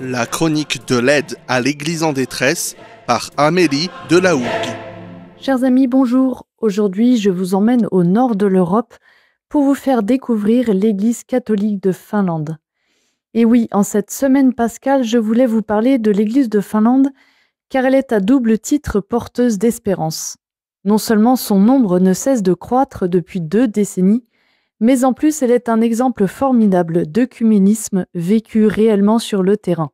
La chronique de l'aide à l'Église en détresse par Amélie Delahougue. Chers amis, bonjour. Aujourd'hui, je vous emmène au nord de l'Europe pour vous faire découvrir l'Église catholique de Finlande. Et oui, en cette semaine pascale, je voulais vous parler de l'Église de Finlande car elle est à double titre porteuse d'espérance. Non seulement son nombre ne cesse de croître depuis 2 décennies, mais en plus elle est un exemple formidable d'œcuménisme vécu réellement sur le terrain.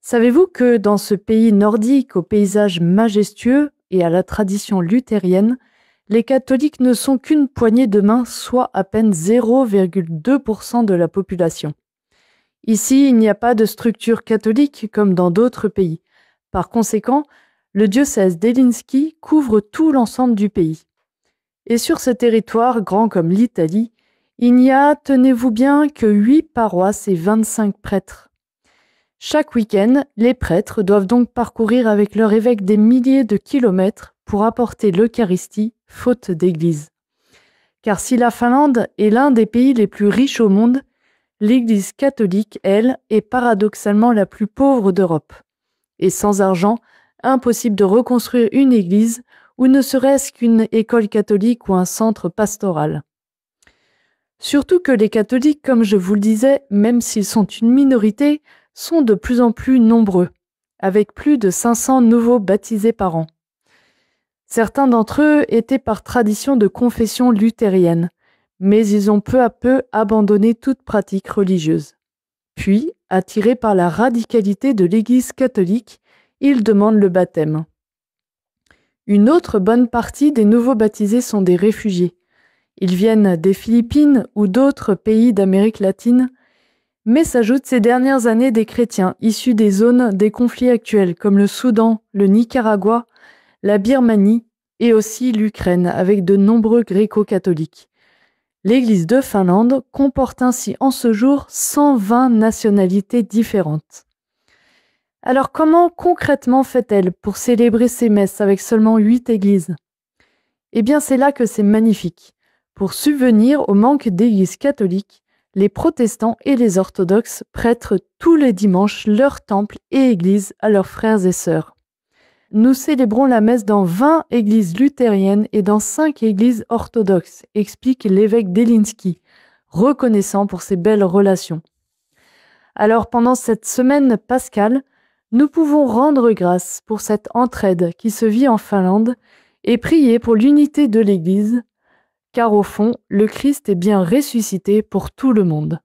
Savez-vous que dans ce pays nordique au paysage majestueux et à la tradition luthérienne, les catholiques ne sont qu'une poignée de main, soit à peine 0,2% de la population. Ici, il n'y a pas de structure catholique comme dans d'autres pays. Par conséquent, le diocèse d'Helsinki couvre tout l'ensemble du pays. Et sur ce territoire, grand comme l'Italie, il n'y a, tenez-vous bien, que 8 paroisses et 25 prêtres. Chaque week-end, les prêtres doivent donc parcourir avec leur évêque des milliers de kilomètres pour apporter l'Eucharistie, faute d'église. Car si la Finlande est l'un des pays les plus riches au monde, l'Église catholique, elle, est paradoxalement la plus pauvre d'Europe. Et sans argent, impossible de reconstruire une église ou ne serait-ce qu'une école catholique ou un centre pastoral. Surtout que les catholiques, comme je vous le disais, même s'ils sont une minorité, sont de plus en plus nombreux, avec plus de 500 nouveaux baptisés par an. Certains d'entre eux étaient par tradition de confession luthérienne, mais ils ont peu à peu abandonné toute pratique religieuse. Puis, attirés par la radicalité de l'Église catholique, ils demandent le baptême. Une autre bonne partie des nouveaux baptisés sont des réfugiés. Ils viennent des Philippines ou d'autres pays d'Amérique latine, mais s'ajoutent ces dernières années des chrétiens issus des zones des conflits actuels comme le Soudan, le Nicaragua, la Birmanie et aussi l'Ukraine avec de nombreux gréco-catholiques. L'Église de Finlande comporte ainsi en ce jour 120 nationalités différentes. Alors comment concrètement fait-elle pour célébrer ses messes avec seulement 8 églises ? Eh bien c'est là que c'est magnifique. Pour subvenir au manque d'églises catholiques, les protestants et les orthodoxes prêtent tous les dimanches leur temple et église à leurs frères et sœurs. Nous célébrons la messe dans 20 églises luthériennes et dans 5 églises orthodoxes, explique l'évêque d'Helsinki, reconnaissant pour ses belles relations. Alors pendant cette semaine pascale, nous pouvons rendre grâce pour cette entraide qui se vit en Finlande et prier pour l'unité de l'Église, car au fond, le Christ est bien ressuscité pour tout le monde.